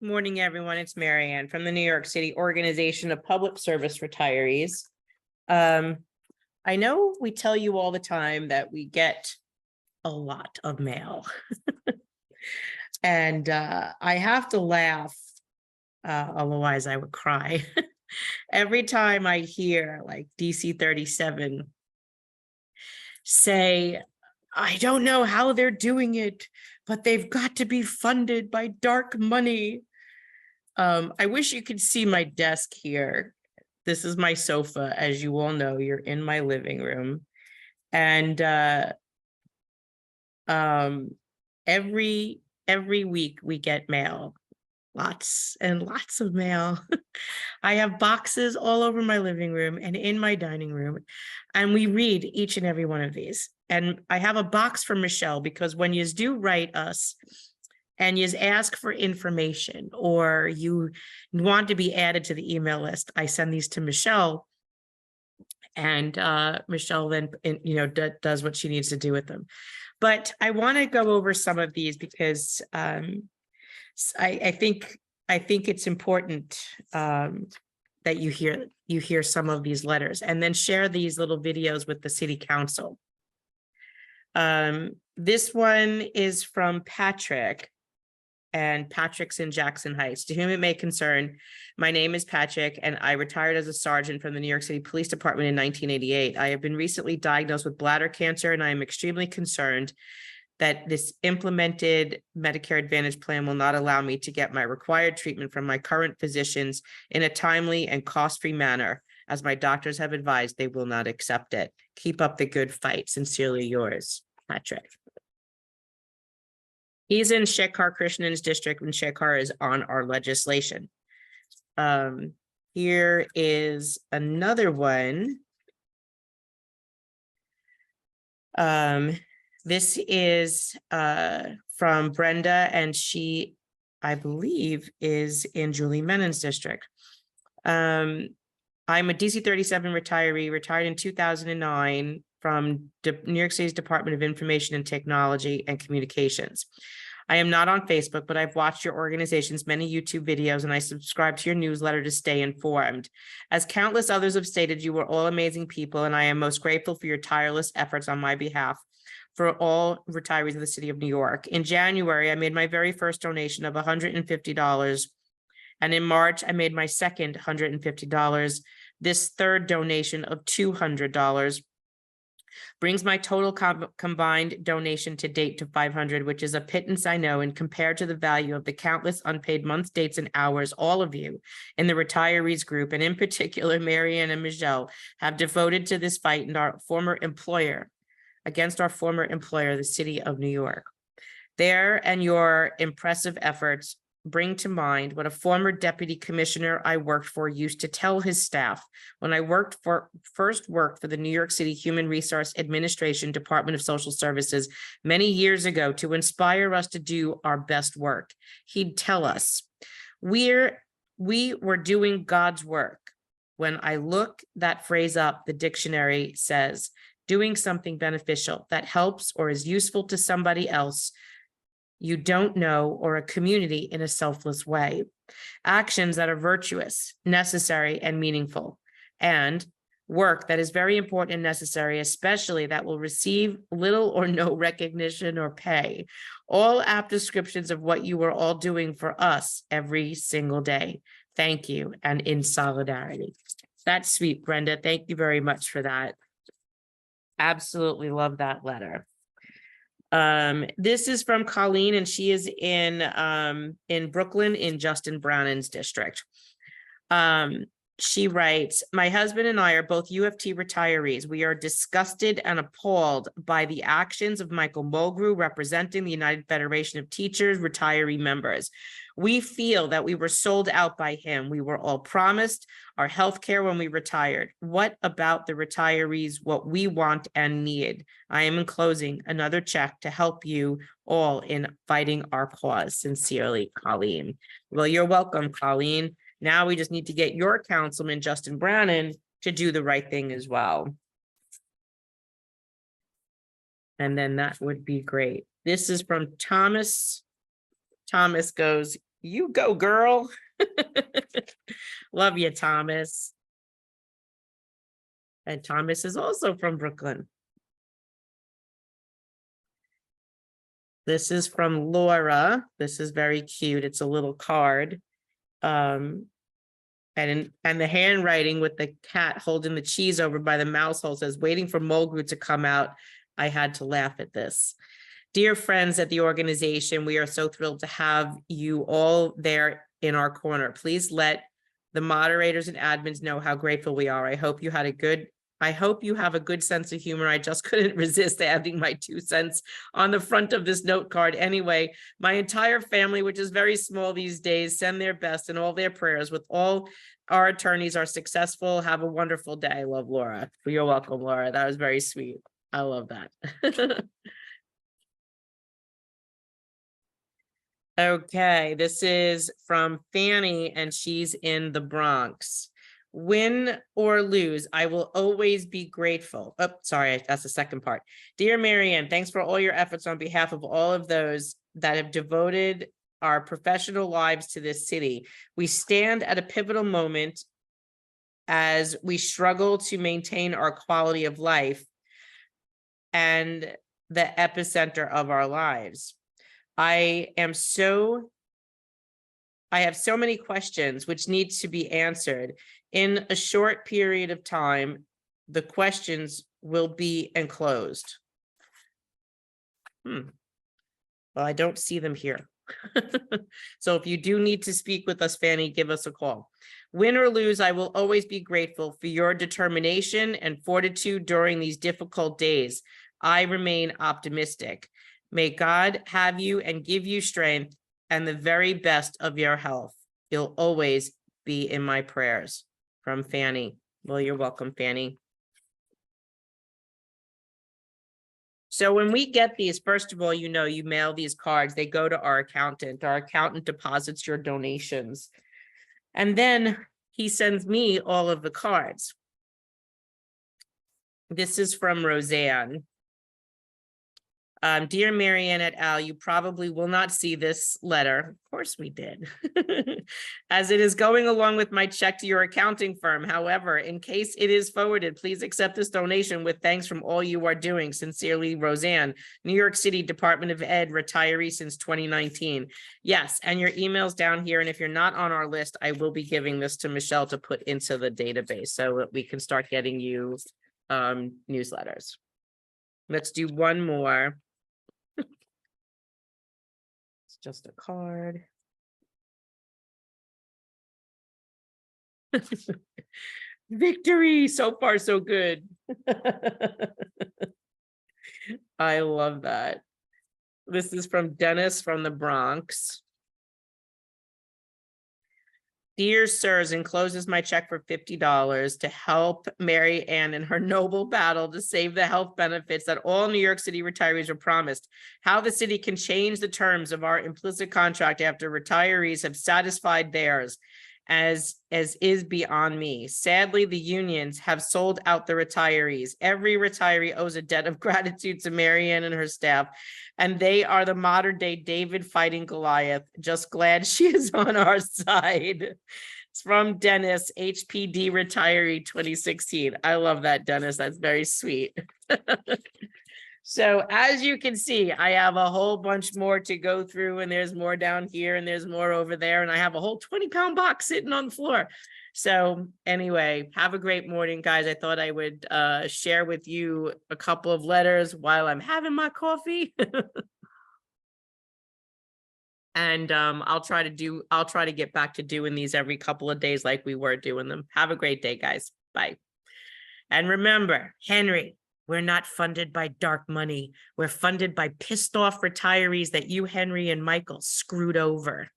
Morning, everyone. It's Marianne from the New York City Organization of Public Service Retirees. I know we tell you all the time that we get a lot of mail. And I have to laugh, otherwise I would cry. Every time I hear like DC 37 say, I don't know how they're doing it, but they've got to be funded by dark money. I wish you could see my desk here. This is my sofa. As you all know, you're in my living room. And every week we get mail, lots and lots of mail. I have boxes all over my living room and in my dining room, and we read each and every one of these. And I have a box for Michelle, because when you do write us and you ask for information or you want to be added to the email list, I send these to Michelle, and Michelle then does what she needs to do with them. But I want to go over some of these because I think it's important that you hear some of these letters, and then share these little videos with the city council. This one is from Patrick, and Patrick's in Jackson Heights. To whom it may concern, my name is Patrick, and I retired as a sergeant from the New York City Police Department in 1988. I have been recently diagnosed with bladder cancer, and I am extremely concerned that this implemented Medicare Advantage plan will not allow me to get my required treatment from my current physicians in a timely and cost-free manner. As my doctors have advised, they will not accept it. Keep up the good fight. Sincerely yours, Patrick. He's in Shekhar Krishnan's district, and Shekhar is on our legislation. Here is another one. This is from Brenda, and she, I believe, is in Julie Menon's district. I'm a DC 37 retiree, retired in 2009 from New York City's Department of Information and Technology and Communications. I am not on Facebook, but I've watched your organization's many YouTube videos, and I subscribe to your newsletter to stay informed. As countless others have stated, you are all amazing people, and I am most grateful for your tireless efforts on my behalf for all retirees of the city of New York. In January, I made my very first donation of $150. And in March, I made my second $150. This third donation of $200 brings my total combined donation to date to $500, which is a pittance, I know, and compared to the value of the countless unpaid months, dates, and hours all of you in the retirees group, and in particular, Marianne and Michelle, have devoted to this fight and our former employer, against our former employer, the city of New York. Their and your impressive efforts bring to mind what a former deputy commissioner I worked for used to tell his staff when I first worked for the New York City Human Resource Administration Department of Social Services many years ago to inspire us to do our best work. He'd tell us, we were doing God's work. When I look that phrase up, the dictionary says, doing something beneficial that helps or is useful to somebody else you don't know, or a community in a selfless way. Actions that are virtuous, necessary, and meaningful. And work that is very important and necessary, especially that will receive little or no recognition or pay. All apt descriptions of what you are all doing for us every single day. Thank you, and in solidarity. That's sweet, Brenda. Thank you very much for that. Absolutely love that letter. This is from Colleen, and she is in Brooklyn in Justin Browning's district. She writes, my husband and I are both UFT retirees. We are disgusted and appalled by the actions of Michael Mulgrew, representing the United Federation of Teachers retiree members. We feel that we were sold out by him. We were all promised our health care when we retired. What about the retirees, what we want and need? I am enclosing another check to help you all in fighting our cause. Sincerely, Colleen. Well, you're welcome, Colleen. Now we just need to get your councilman, Justin Brannan, to do the right thing as well. And then that would be great. This is from Thomas. Thomas goes, You go, girl. Love you, Thomas. And Thomas is also from Brooklyn. This is from Laura. This is very cute. It's a little card. And the handwriting with the cat holding the cheese over by the mouse hole says, waiting for Mulgrew to come out. I had to laugh at this. Dear friends at the organization, we are so thrilled to have you all there in our corner. Please let the moderators and admins know how grateful we are. I hope you have a good sense of humor. I just couldn't resist adding my 2 cents on the front of this note card. Anyway, my entire family, which is very small these days, send their best and all their prayers with all our attorneys are successful. Have a wonderful day. I love Laura. You're welcome, Laura. That was very sweet. I love that. Okay, this is from Fanny, and she's in the Bronx. Win or lose, I will always be grateful. Oh, sorry, that's the second part. Dear Marianne, thanks for all your efforts on behalf of all of those that have devoted our professional lives to this city. We stand at a pivotal moment as we struggle to maintain our quality of life and the epicenter of our lives. I have so many questions which need to be answered. In a short period of time, the questions will be enclosed. Well, I don't see them here. So if you do need to speak with us, Fanny, give us a call. Win or lose, I will always be grateful for your determination and fortitude during these difficult days. I remain optimistic. May God have you and give you strength and the very best of your health. You'll always be in my prayers. From Fanny. Well, you're welcome, Fanny. So when we get these, first of all, you mail these cards, they go to our accountant. Our accountant deposits your donations. And then he sends me all of the cards. This is from Roseanne. Dear Marianne et al., you probably will not see this letter. Of course we did. As it is going along with my check to your accounting firm. However, in case it is forwarded, please accept this donation with thanks from all you are doing. Sincerely, Roseanne, New York City Department of Ed, retiree since 2019. Yes, and your email's down here. And if you're not on our list, I will be giving this to Michelle to put into the database so that we can start getting you newsletters. Let's do one more. Just a card. Victory. So far, so good. I love that. This is from Dennis from the Bronx. Dear sirs, encloses my check for $50 to help Mary Ann in her noble battle to save the health benefits that all New York City retirees were promised. How the city can change the terms of our implicit contract after retirees have satisfied theirs, as is beyond me. Sadly, the unions have sold out the retirees. Every retiree owes a debt of gratitude to Mary Ann and her staff, and they are the modern day David fighting Goliath. Just glad she is on our side. It's from Dennis, HPD retiree 2016. I love that, Dennis. That's very sweet. So as you can see, I have a whole bunch more to go through, and there's more down here and there's more over there. And I have a whole 20-pound box sitting on the floor. So anyway, have a great morning, guys. I thought I would share with you a couple of letters while I'm having my coffee. And I'll try to get back to doing these every couple of days like we were doing them. Have a great day, guys. Bye. And remember, Henry, we're not funded by dark money. We're funded by pissed off retirees that you, Henry, and Michael screwed over.